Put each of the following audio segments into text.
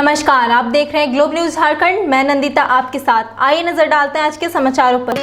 नमस्कार, आप देख रहे हैं ग्लोब न्यूज झारखंड। मैं नंदिता आपके साथ। आइए नजर डालते हैं आज के समाचारों पर।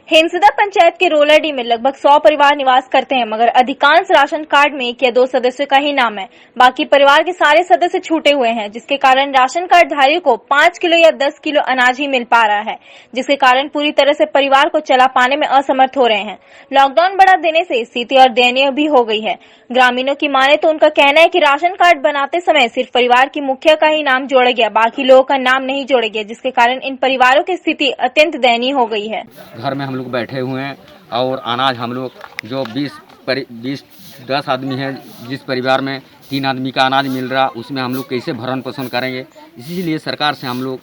हेमसदा पंचायत के रोलरडी में लगभग 100 परिवार निवास करते हैं, मगर अधिकांश राशन कार्ड में 1 या 2 सदस्यों का ही नाम है। बाकी परिवार के सारे सदस्य छूटे हुए हैं, जिसके कारण राशन कार्ड धारियों को 5 किलो या 10 किलो अनाज ही मिल पा रहा है, जिसके कारण पूरी तरह से परिवार को चला पाने में असमर्थ हो रहे हैं। लॉकडाउन बढ़ा देने से स्थिति और दयनीय भी हो गई है। ग्रामीणों की माने तो उनका कहना है कि राशन कार्ड बनाते समय सिर्फ परिवार की मुखिया का ही नाम जोड़ा गया, बाकी लोगों का नाम नहीं जोड़ा गया, जिसके कारण इन परिवारों की स्थिति अत्यंत दयनीय हो गई है। घर में हम लोग बैठे हुए हैं और अनाज हम लोग जो 10 आदमी हैं, जिस परिवार में 3 आदमी का अनाज मिल रहा, उसमें हम लोग कैसे भरण पोषण करेंगे। इसीलिए सरकार से हम लोग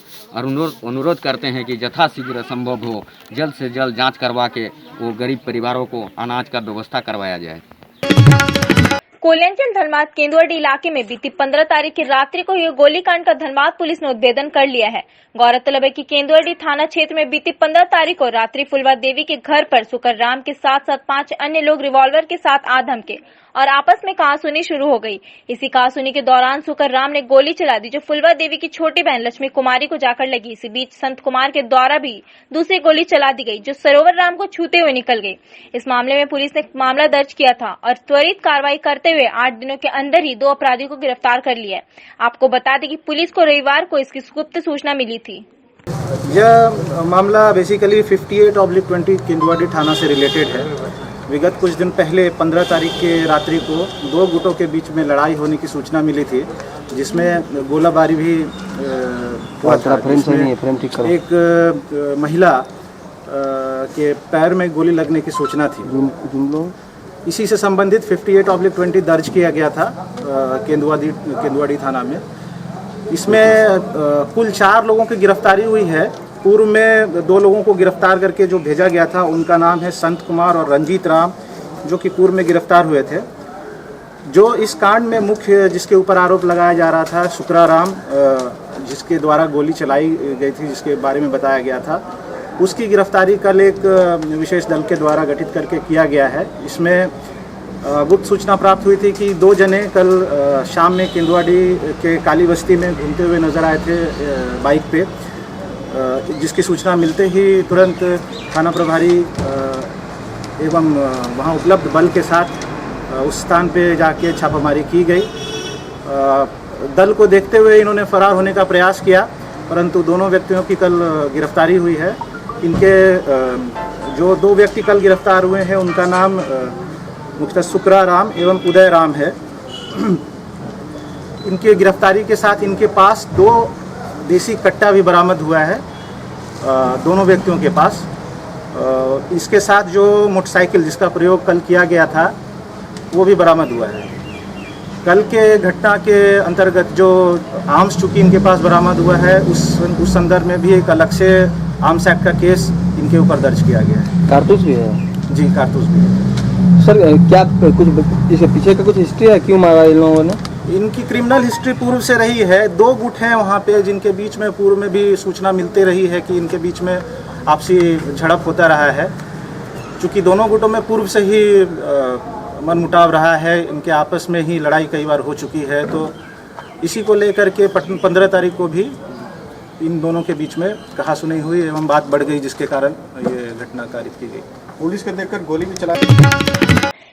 अनुरोध करते हैं कि यथाशीघ्र संभव हो जल्द से जल्द जांच करवा के वो गरीब परिवारों को अनाज का व्यवस्था करवाया जाए। कोलियांचल धनबाद केंदुआडी इलाके में बीती 15 तारीख की रात्रि को हुए गोलीकांड का धनबाद पुलिस ने उद्भेदन कर लिया है। गौरतलब है कि केंदुआडी थाना क्षेत्र में बीती 15 तारीख को रात्रि फुलवा देवी के घर पर सुकर राम के साथ 5 अन्य लोग रिवॉल्वर के साथ आ धमके और आपस में कहासुनी शुरू हो गई। इसी कहासुनी के दौरान सुकर राम ने गोली चला दी, जो फुलवा देवी की छोटी बहन लक्ष्मी कुमारी को जाकर लगी। इसी बीच संत कुमार के द्वारा भी दूसरी गोली चला दी गई, जो सरोवर राम को छूते हुए निकल गई। इस मामले में पुलिस ने मामला दर्ज किया था और त्वरित कार्रवाई करते हुए 8 दिनों के अंदर ही 2 अपराधियों को गिरफ्तार कर लिया है। आपको बता दें कि पुलिस को रविवार को इसकी गुप्त सूचना मिली थी। यह मामला बेसिकली 58/20 केंदुआडी थाना से रिलेटेड है। विगत कुछ दिन पहले 15 तारीख के रात्रि को 2 गुटों के बीच में लड़ाई होने की सूचना मिली थी, जिसमें गोलाबारी भी हुआ था। एक महिला के पैर में गोली लगने की सूचना थी। इसी से संबंधित 58/20 दर्ज किया गया था केंदुआडी थाना में। इसमें कुल 4 लोगों की गिरफ्तारी हुई है। पूर्व में 2 लोगों को गिरफ्तार करके जो भेजा गया था, उनका नाम है संत कुमार और रंजीत राम, जो कि पूर्व में गिरफ्तार हुए थे। जो इस कांड में मुख्य जिसके ऊपर आरोप लगाया जा रहा था, सुकरा राम, जिसके द्वारा गोली चलाई गई थी, जिसके बारे में बताया गया था, उसकी गिरफ्तारी कल एक विशेष दल के द्वारा गठित करके किया गया है। इसमें गुप्त सूचना प्राप्त हुई थी कि 2 जने कल शाम में केंदुआडी के काली बस्ती में घूमते हुए नजर आए थे बाइक पे, जिसकी सूचना मिलते ही तुरंत थाना प्रभारी एवं वहां उपलब्ध बल के साथ उस स्थान पे जाके छापामारी की गई। दल को देखते हुए इन्होंने फरार होने का प्रयास किया, परंतु दोनों व्यक्तियों की कल गिरफ्तारी हुई है। इनके जो 2 व्यक्ति कल गिरफ्तार हुए हैं, उनका नाम मुख्यतः सुकरा राम एवं उदय राम है। इनके गिरफ्तारी के साथ इनके पास 2 देसी कट्टा भी बरामद हुआ है, दोनों व्यक्तियों के पास। इसके साथ जो मोटरसाइकिल जिसका प्रयोग कल किया गया था, वो भी बरामद हुआ है। कल के घटना के अंतर्गत जो आर्म्स चूंकि इनके पास बरामद हुआ है, उस संदर्भ में भी एक अलग से आर्म्स एक्ट का केस इनके ऊपर दर्ज किया गया है। कारतूस भी है? जी, कारतूस भी है। सर, क्या कुछ इसके पीछे का कुछ हिस्ट्री है, क्यों मारा इन लोगों ने? इनकी क्रिमिनल हिस्ट्री पूर्व से रही है। 2 गुट हैं वहाँ पे, जिनके बीच में पूर्व में भी सूचना मिलती रही है कि इनके बीच में आपसी झड़प होता रहा है। चूँकि दोनों गुटों में पूर्व से ही मनमुटाव रहा है, इनके आपस में ही लड़ाई कई बार हो चुकी है, तो इसी को लेकर के 15 तारीख को भी इन दोनों के बीच में कहासुनी हुई एवं बात बढ़ गई, जिसके कारण ये घटना कारित की गई। पुलिस को देखकर गोली भी चला।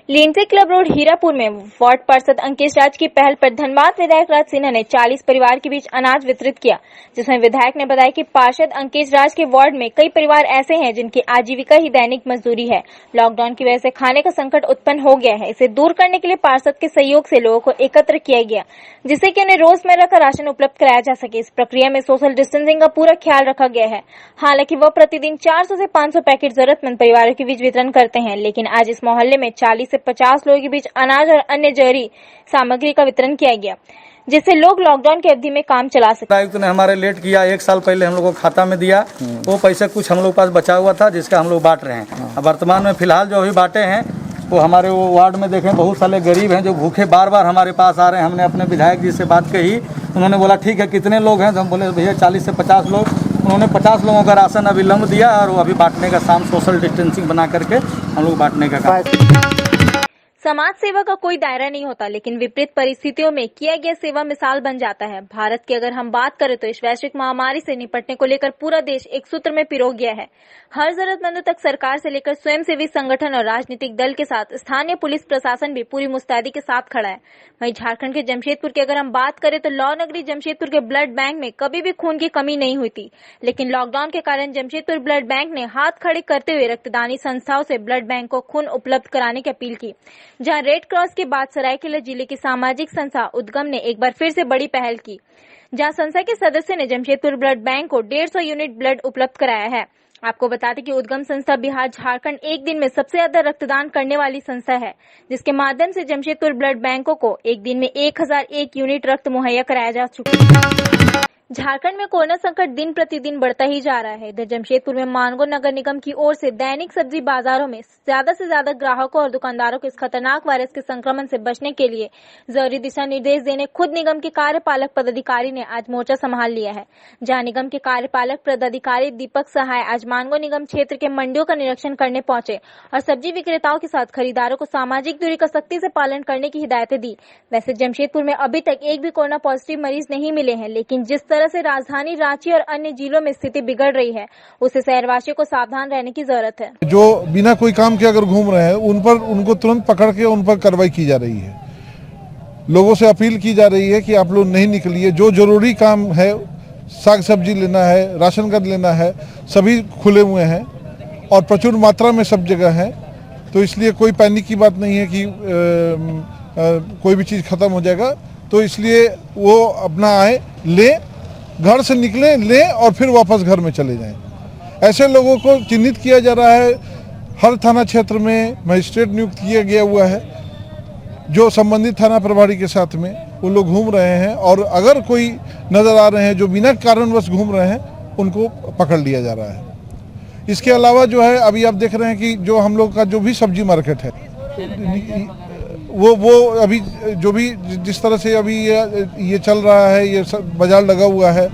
लेंसे क्लब रोड हीरापुर में वार्ड पार्षद अंकेश राज की पहल पर धनबाद विधायक राज सिन्हा ने 40 परिवार के बीच अनाज वितरित किया, जिसमें विधायक ने बताया कि पार्षद अंकेश राज के वार्ड में कई परिवार ऐसे हैं जिनकी आजीविका ही दैनिक मजदूरी है। लॉकडाउन की वजह से खाने का संकट उत्पन्न हो गया है। इसे दूर करने के लिए पार्षद के सहयोग से लोगों को एकत्र किया गया, जिससे कि उन्हें रोजमर्रा का राशन उपलब्ध कराया जा सके। इस प्रक्रिया में सोशल डिस्टेंसिंग का पूरा ख्याल रखा गया है। हालांकि वह प्रतिदिन 400 से 500 पैकेट जरूरतमंद परिवारों के बीच वितरण करते हैं, लेकिन आज इस मोहल्ले में 40 से 50 लोगों के बीच अनाज और अन्य जरूरी सामग्री का वितरण किया गया, जिससे लोग लॉकडाउन की अवधि में काम चला सके। आयुक्त ने हमारे लेट किया, 1 साल पहले हम लोग को खाता में दिया, वो पैसे कुछ हम लोग पास बचा हुआ था, जिसका हम लोग बांट रहे हैं। अब वर्तमान में फिलहाल जो अभी बांटे हैं, वो हमारे वो वार्ड में देखें बहुत सारे गरीब हैं जो भूखे बार बार हमारे पास आ रहे हैं। हमने अपने विधायक जी से बात कही, उन्होंने बोला ठीक है कितने लोग हैं, तो हम बोले भैया 40 से 50 लोग। उन्होंने 50 लोगों का राशन अविलंब दिया और वो अभी बांटने का शाम सोशल डिस्टेंसिंग बना करके हम लोग बांटने का काम। समाज सेवा का कोई दायरा नहीं होता, लेकिन विपरीत परिस्थितियों में किया गया सेवा मिसाल बन जाता है। भारत की अगर हम बात करें तो इस वैश्विक महामारी से निपटने को लेकर पूरा देश एक सूत्र में पिरो गया है। हर जरूरतमंदों तक सरकार से लेकर स्वयंसेवी संगठन और राजनीतिक दल के साथ स्थानीय पुलिस प्रशासन भी पूरी मुस्तैदी के साथ खड़ा है। वहीं झारखंड के जमशेदपुर की अगर हम बात करें तो लौ नगरी जमशेदपुर के ब्लड बैंक में कभी भी खून की कमी नहीं हुई थी, लेकिन लॉकडाउन के कारण जमशेदपुर ब्लड बैंक ने हाथ खड़े करते हुए रक्तदानी संस्थाओं से ब्लड बैंक को खून उपलब्ध कराने की अपील की। जहां रेड क्रॉस के बाद सरायकेला जिले की सामाजिक संस्था उद्गम ने एक बार फिर से बड़ी पहल की, जहां संस्था के सदस्य ने जमशेदपुर ब्लड बैंक को 150 यूनिट ब्लड उपलब्ध कराया है। आपको बता दें कि उद्गम संस्था बिहार झारखंड एक दिन में सबसे ज्यादा रक्तदान करने वाली संस्था है, जिसके माध्यम से जमशेदपुर ब्लड बैंकों को एक दिन में 1001 यूनिट रक्त मुहैया कराया जा चुका है। झारखंड में कोरोना संकट दिन प्रतिदिन बढ़ता ही जा रहा है। इधर जमशेदपुर में मानगो नगर निगम की ओर से दैनिक सब्जी बाजारों में ज्यादा से ज्यादा ग्राहकों और दुकानदारों को इस खतरनाक वायरस के संक्रमण से बचने के लिए जरूरी दिशा निर्देश देने खुद निगम के कार्यपालक पदाधिकारी ने आज मोर्चा संभाल लिया है। जहां निगम के कार्यपालक पदाधिकारी दीपक सहाय आज मानगो निगम क्षेत्र के मंडियों का निरीक्षण करने पहुंचे और सब्जी विक्रेताओं के साथ खरीदारों को सामाजिक दूरी का सख्ती से पालन करने की हिदायतें दी। वैसे जमशेदपुर में अभी तक एक भी कोरोना पॉजिटिव मरीज नहीं मिले हैं, लेकिन जिस तरह से राजधानी रांची और अन्य जिलों में स्थिति बिगड़ रही है, उससे शहरवासियों को सावधान रहने की जरूरत है। जो बिना कोई काम के अगर घूम रहे हैं उनको तुरंत पकड़ के उन पर कार्रवाई की जा रही है। लोगों से अपील की जा रही है कि आप लोग नहीं निकलिए। जो जरूरी काम है, साग सब्जी लेना है, राशन कार्ड लेना है, सभी खुले हुए हैं और प्रचुर मात्रा में सब जगह है। तो इसलिए कोई पैनिक की बात नहीं है कि कोई भी चीज़ खत्म हो जाएगा। तो इसलिए वो अपना आए, ले, घर से निकलें, लें और फिर वापस घर में चले जाएं। ऐसे लोगों को चिन्हित किया जा रहा है। हर थाना क्षेत्र में मजिस्ट्रेट नियुक्त किया गया हुआ है, जो संबंधित थाना प्रभारी के साथ में वो लोग घूम रहे हैं और अगर कोई नज़र आ रहे हैं जो बिना कारणवश घूम रहे हैं, उनको पकड़ लिया जा रहा है। इसके अलावा जो है, अभी आप देख रहे हैं कि जो हम लोग का जो भी सब्जी मार्केट है, वो अभी जो भी जिस तरह से अभी ये चल रहा है, ये बाजार लगा हुआ है,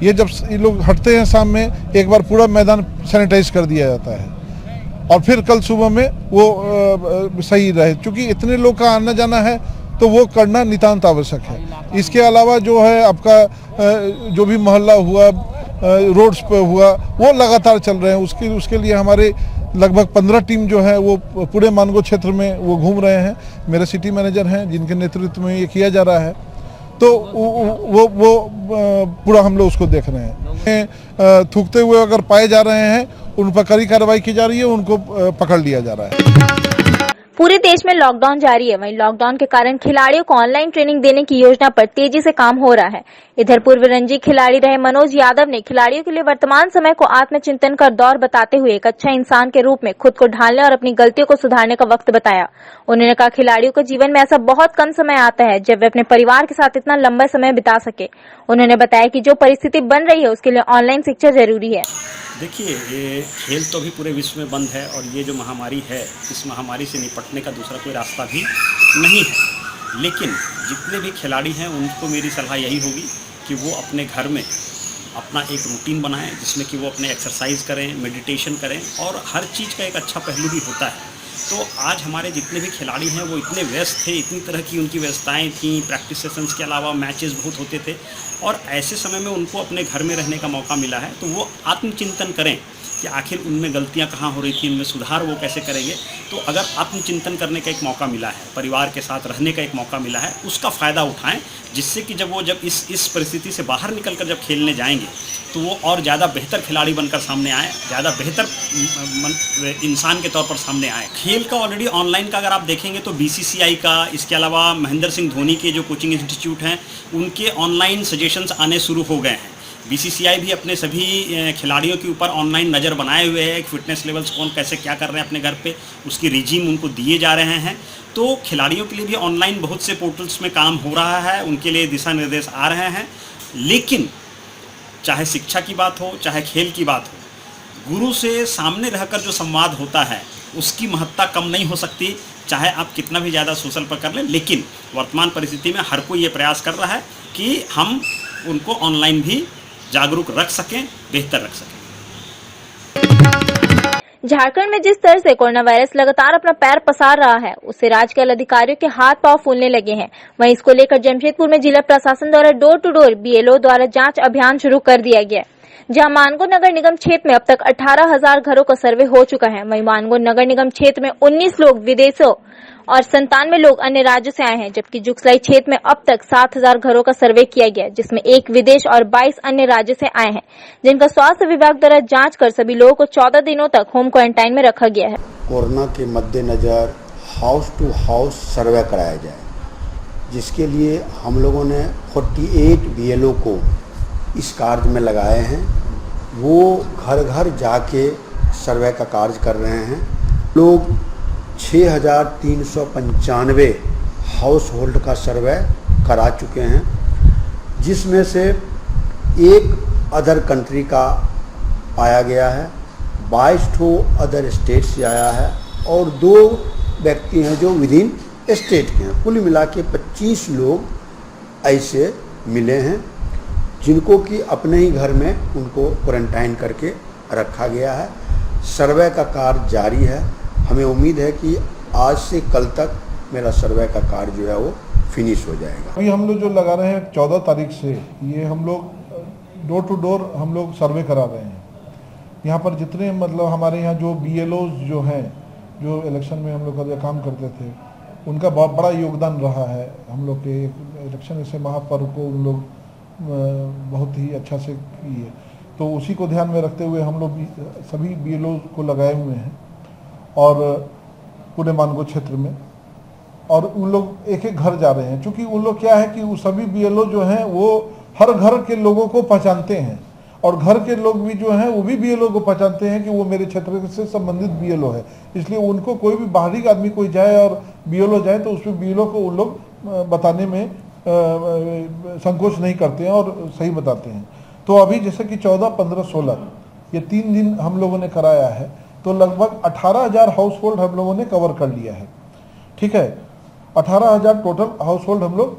ये जब ये लोग हटते हैं शाम में, एक बार पूरा मैदान सैनिटाइज कर दिया जाता है और फिर कल सुबह में वो सही रहे। क्योंकि इतने लोग का आना जाना है तो वो करना नितांत आवश्यक है। इसके अलावा जो है आपका जो भी मोहल्ला हुआ, रोड्स पे हुआ, वो लगातार चल रहे हैं। उसके लिए हमारे लगभग 15 टीम जो है वो पूरे मानगो क्षेत्र में वो घूम रहे हैं। मेरे सिटी मैनेजर हैं जिनके नेतृत्व में ये किया जा रहा है। तो वो पूरा हम लोग उसको देख रहे हैं। थूकते हुए अगर पाए जा रहे हैं, उन पर कड़ी कार्रवाई की जा रही है, उनको पकड़ लिया जा रहा है। पूरे देश में लॉकडाउन जारी है। वहीं लॉकडाउन के कारण खिलाड़ियों को ऑनलाइन ट्रेनिंग देने की योजना पर तेजी से काम हो रहा है। इधर पूर्व रणजी खिलाड़ी रहे मनोज यादव ने खिलाड़ियों के लिए वर्तमान समय को आत्मचिंतन का दौर बताते हुए एक अच्छा इंसान के रूप में खुद को ढालने और अपनी गलतियों को सुधारने का वक्त बताया। उन्होंने कहा, खिलाड़ियों को जीवन में ऐसा बहुत कम समय आता है जब वे अपने परिवार के साथ इतना लंबा समय बिता सके। उन्होंने बताया कि जो परिस्थिति बन रही है उसके लिए ऑनलाइन शिक्षा जरूरी है। देखिए, ये खेल तो अभी पूरे विश्व में बंद है और ये जो महामारी है, इस महामारी से निपटने का दूसरा कोई रास्ता भी नहीं है। लेकिन जितने भी खिलाड़ी हैं उनको मेरी सलाह यही होगी कि वो अपने घर में अपना एक रूटीन बनाएं, जिसमें कि वो अपने एक्सरसाइज करें, मेडिटेशन करें और हर चीज़ का एक अच्छा पहलू भी होता है। तो आज हमारे जितने भी खिलाड़ी हैं वो इतने व्यस्त थे, इतनी तरह की उनकी व्यवस्थाएं थीं, प्रैक्टिस सेशंस के अलावा मैचेस बहुत होते थे और ऐसे समय में उनको अपने घर में रहने का मौका मिला है। तो वो आत्मचिंतन करें कि आखिर उनमें गलतियां कहाँ हो रही थी, उनमें सुधार वो कैसे करेंगे। तो अगर आत्मचिंतन करने का एक मौका मिला है, परिवार के साथ रहने का एक मौका मिला है, उसका फ़ायदा उठाएं, जिससे कि जब इस परिस्थिति से बाहर निकल कर जब खेलने जाएंगे तो वो और ज़्यादा बेहतर खिलाड़ी बनकर सामने आए, ज़्यादा बेहतर इंसान के तौर पर सामने आए। खेल का ऑलरेडी ऑनलाइन का अगर आप देखेंगे तो BCCI का, इसके अलावा महेंद्र सिंह धोनी के जो कोचिंग इंस्टीट्यूट हैं उनके ऑनलाइन सजेशंस आने शुरू हो गए हैं। BCCI भी अपने सभी खिलाड़ियों के ऊपर ऑनलाइन नज़र बनाए हुए है, फिटनेस लेवल्स कौन कैसे क्या कर रहे हैं अपने घर पे, उसकी रिजीम उनको दिए जा रहे हैं। तो खिलाड़ियों के लिए भी ऑनलाइन बहुत से पोर्टल्स में काम हो रहा है, उनके लिए दिशा निर्देश आ रहे हैं। लेकिन चाहे शिक्षा की बात हो, चाहे खेल की बात हो, गुरु से सामने रहकर जो संवाद होता है उसकी महत्ता कम नहीं हो सकती, चाहे आप कितना भी ज़्यादा सोशल पर कर लें। लेकिन वर्तमान परिस्थिति में हर कोई ये प्रयास कर रहा है कि हम उनको ऑनलाइन भी जागरूक रख सकें, बेहतर रख सकें। झारखंड में जिस तरह से कोरोना वायरस लगातार अपना पैर पसार रहा है, उससे राज्य के अधिकारियों के हाथ पांव फूलने लगे हैं। वहीं इसको लेकर जमशेदपुर में जिला प्रशासन द्वारा डोर टू डोर बीएलओ द्वारा जांच अभियान शुरू कर दिया गया है, जहां मानगो नगर निगम क्षेत्र में अब तक 18,000 घरों का सर्वे हो चुका है। वहीं मानगो नगर निगम क्षेत्र में 19 लोग विदेशों और 97 लोग अन्य राज्यों से आए हैं, जबकि जुगसलाई क्षेत्र में अब तक 7,000 घरों का सर्वे किया गया, जिसमें 1 विदेश और 22 अन्य राज्यों से आए हैं, जिनका स्वास्थ्य विभाग द्वारा जांच कर सभी लोगों को 14 दिनों तक होम क्वारंटाइन में रखा गया है। कोरोना के मद्देनजर हाउस टू हाउस सर्वे कराया जाए, जिसके लिए हम लोगों ने 48 बीएलओ को इस कार्य में लगाए हैं। वो घर घर जाके सर्वे का कार्य कर रहे हैं। लोग 6,395 हाउस होल्ड का सर्वे करा चुके हैं, जिसमें से एक अदर कंट्री का आया गया है, 22 ठो अदर स्टेट से आया है और 2 व्यक्ति हैं जो विदिन स्टेट के हैं। कुल मिला के 25 लोग ऐसे मिले हैं, जिनको कि अपने ही घर में उनको क्वारंटाइन करके रखा गया है। सर्वे का कार्य जारी है। हमें उम्मीद है कि आज से कल तक मेरा सर्वे का कार्य जो है वो फिनिश हो जाएगा। अभी हम लोग जो लगा रहे हैं 14 तारीख से ये हम लोग डोर टू डोर हम लोग सर्वे करा रहे हैं। यहाँ पर जितने मतलब हमारे यहाँ जो बीएलओ जो हैं, जो इलेक्शन में हम लोग का काम करते थे, उनका बहुत बड़ा योगदान रहा है। हम लोग के इलेक्शन ऐसे महापर्व को उन लोग बहुत ही अच्छा से किए, तो उसी को ध्यान में रखते हुए हम लोग सभी बीएलओ को लगाए हुए हैं और पूरे मानगो क्षेत्र में, और उन लोग एक एक घर जा रहे हैं। क्योंकि उन लोग क्या है कि वो सभी बीएलओ जो हैं वो हर घर के लोगों को पहचानते हैं, और घर के लोग भी जो हैं वो भी बीएलओ को पहचानते हैं कि वो मेरे क्षेत्र से संबंधित बीएलओ है। इसलिए उनको कोई भी बाहरी आदमी कोई जाए और बीएलओ जाए तो उसमें बीएलओ को उन लोग बताने में संकोच नहीं करते हैं और सही बताते हैं। तो अभी जैसे कि 14, 15, 16 ये 3 दिन हम लोगों ने कराया है, तो लगभग 18,000 हाउस होल्ड हम लोगों ने कवर कर लिया है। ठीक है, 18,000 टोटल हाउस होल्ड हम लोग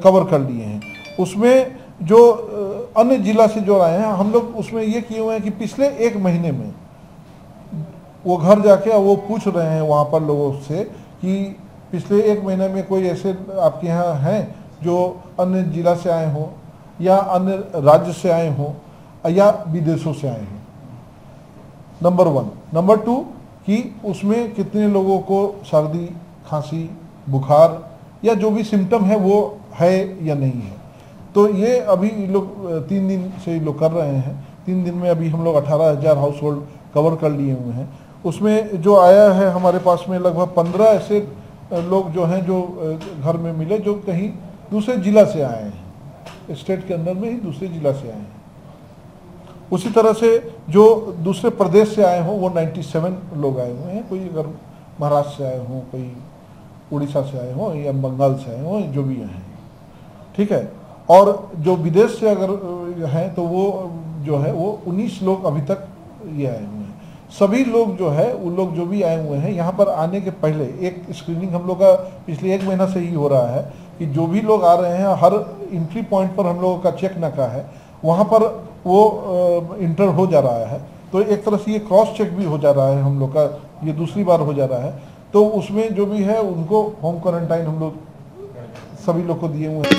कवर कर लिए हैं। उसमें जो अन्य जिला से जो आए हैं हम लोग उसमें ये किए हुए हैं कि पिछले 1 महीने में वो घर जाके वो पूछ रहे हैं वहाँ पर लोगों से कि पिछले 1 महीने में कोई ऐसे आपके यहाँ हैं जो अन्य जिला से आए हों या अन्य राज्य से आए हों या विदेशों से आए हैं, नंबर 1। नंबर 2 कि उसमें कितने लोगों को सर्दी, खांसी, बुखार या जो भी सिम्टम है वो है या नहीं है। तो ये अभी लोग 3 दिन से लोग कर रहे हैं। 3 दिन में अभी हम लोग 18,000 हाउस होल्ड कवर कर लिए हुए हैं। उसमें जो आया है हमारे पास में लगभग 15 ऐसे लोग जो हैं जो घर में मिले जो कहीं दूसरे जिला से आए हैं, स्टेट के अंदर में ही दूसरे जिला से आए हैं। उसी तरह से जो दूसरे प्रदेश से आए हों वो 97 लोग आए हुए हैं। कोई अगर महाराष्ट्र से आए हों, कोई उड़ीसा से आए हों या बंगाल से आए हों, जो भी आए हैं। ठीक है, और जो विदेश से अगर हैं तो वो जो है वो 19 लोग अभी तक ये आए हुए हैं। सभी लोग जो है उन लोग जो भी आए हुए हैं यहाँ पर आने के पहले एक स्क्रीनिंग हम लोग का पिछले 1 महीना से ही हो रहा है कि जो भी लोग आ रहे हैं हर एंट्री पॉइंट पर हम लोगों का चेक नाका है, वहाँ पर वो इंटर हो जा रहा है। तो एक तरह से ये क्रॉस चेक भी हो जा रहा है हम लोग का, ये दूसरी बार हो जा रहा है। तो उसमें जो भी है उनको होम क्वारंटाइन हम लोग सभी लोग को दिए हुए हैं।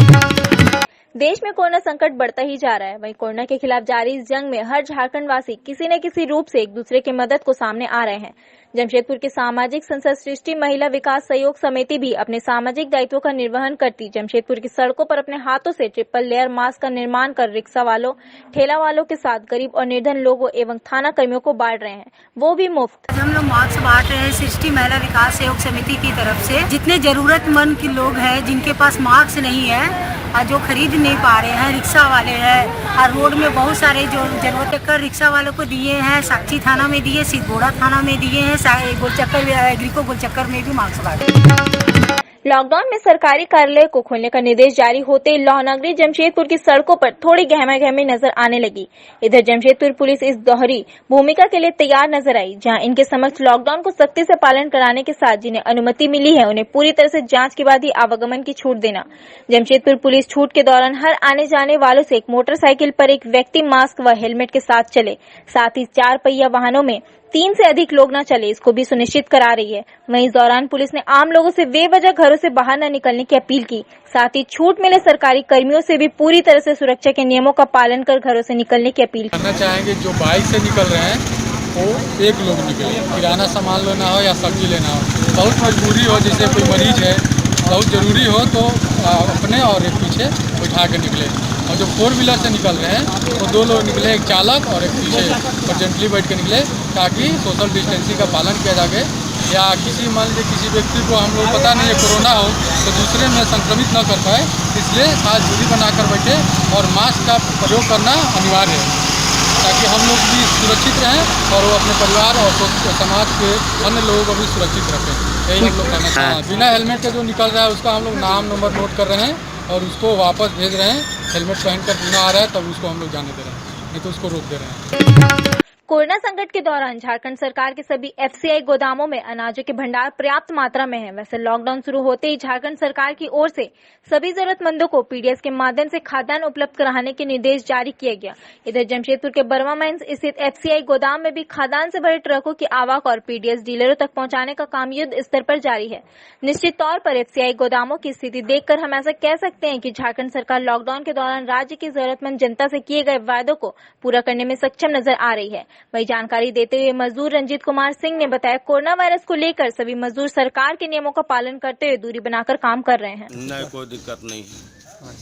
देश में कोरोना संकट बढ़ता ही जा रहा है। वहीं कोरोना के खिलाफ जारी इस जंग में हर झारखंड वासी किसी न किसी रूप से एक दूसरे की मदद को सामने आ रहे हैं। जमशेदपुर की सामाजिक संस्था सृष्टि महिला विकास सहयोग समिति भी अपने सामाजिक दायित्वों का निर्वहन करती जमशेदपुर की सड़कों पर अपने हाथों से ट्रिपल लेयर मास्क का निर्माण कर रिक्शा वालों, ठेला वालों के साथ गरीब और निर्धन लोगों एवं थाना कर्मियों को बांट रहे हैं, वो भी मुफ्त। हम लोग मास्क बांट रहे हैं सृष्टि महिला विकास सहयोग समिति की तरफ से। जितने जरूरतमंद के लोग हैं जिनके पास मास्क नहीं है और जो खरीद नहीं पा रहे हैं, रिक्शा वाले हैं और रोड में बहुत सारे जो जरूरत कर रिक्शा वालों को दिए हैं, साक्षी थाना में दिए, सिद्धगोड़ा थाना में दिए हैं, गोलचक्कर एग्रीको गोलचक्कर में भी मास्क बांटे। लॉकडाउन में सरकारी कार्यालय को खोलने का निर्देश जारी होते लौहनगरी जमशेदपुर की सड़कों पर थोड़ी गहमा-गहमी नजर आने लगी। इधर जमशेदपुर पुलिस इस दोहरी भूमिका के लिए तैयार नजर आई, जहां इनके समक्ष लॉकडाउन को सख्ती से पालन कराने के साथ जिन्हें अनुमति मिली है उन्हें पूरी तरह से जांच के बाद ही आवागमन की छूट देना। जमशेदपुर पुलिस छूट के दौरान हर आने जाने वालों से एक मोटरसाइकिल पर एक व्यक्ति मास्क व हेलमेट के साथ चले, साथ ही 4 पहिया वाहनों में 3 से अधिक लोग न चले, इसको भी सुनिश्चित करा रही है। वहीं इस दौरान पुलिस ने आम लोगों से बेवजह घरों से बाहर न निकलने की अपील की। साथ ही छूट मिले सरकारी कर्मियों से भी पूरी तरह से सुरक्षा के नियमों का पालन कर घरों से निकलने की अपील करना चाहेंगे। जो बाइक से निकल रहे हैं वो एक लोग निकले, किराना सामान लेना हो या सब्जी लेना हो, बहुत मजबूरी हो, जैसे कोई मरीज है, बहुत ज़रूरी हो तो अपने और एक पीछे बैठा के निकले। और जो 4 व्हीलर से निकल रहे हैं वो 2 लोग निकले, एक चालक और एक पीछे अर्जेंटली बैठ के निकले, ताकि सोशल डिस्टेंसिंग का पालन किया जाए। या किसी मान लीजिए किसी व्यक्ति को हम लोग पता नहीं है कोरोना हो तो दूसरे में संक्रमित न कर पाए, इसलिए साथ दूरी बनाकर बैठे और मास्क का प्रयोग करना अनिवार्य है, ताकि हम लोग भी सुरक्षित रहें और वो अपने परिवार और समाज के अन्य लोगों को भी सुरक्षित रखें। यही हम लोग कहना चाहते हैं। बिना हेलमेट के जो निकल रहा है उसका हम लोग नाम नंबर नोट कर रहे हैं और उसको वापस भेज रहे हैं। हेलमेट पहनकर बिना आ रहा है तब उसको हम लोग जाने दे रहे हैं, नहीं तो उसको रोक दे रहे हैं। कोरोना संकट के दौरान झारखंड सरकार के सभी एफसीआई गोदामों में अनाजों के भंडार पर्याप्त मात्रा में है। वैसे लॉकडाउन शुरू होते ही झारखंड सरकार की ओर से सभी जरूरतमंदों को पीडीएस के माध्यम से खाद्यान्न उपलब्ध कराने के निर्देश जारी किया गया। इधर जमशेदपुर के बर्मा माइंस स्थित एफसीआई गोदाम में भी खाद्यान्न से भरे ट्रकों की आवक और पीडीएस डीलरों तक पहुंचाने का काम युद्ध स्तर पर जारी है। निश्चित तौर पर एफसीआई गोदामों की स्थिति देखकर हम ऐसा कह सकते हैं कि झारखंड सरकार लॉकडाउन के दौरान राज्य की जरूरतमंद जनता से किए गए वायदों को पूरा करने में सक्षम नजर आ रही है। वही जानकारी देते हुए मजदूर रंजीत कुमार सिंह ने बताया, कोरोना वायरस को लेकर सभी मजदूर सरकार के नियमों का पालन करते हुए दूरी बनाकर काम कर रहे हैं। नहीं, कोई दिक्कत नहीं है,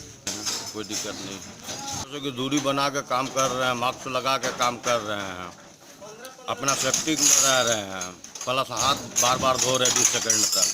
कोई दिक्कत नहीं है। कि दूरी बना के काम कर रहे हैं, मास्क लगा के काम कर रहे हैं, अपना सेफ्टी में रह रहे हैं, प्लस हाथ बार बार धो रहे 20 सेकंड तक।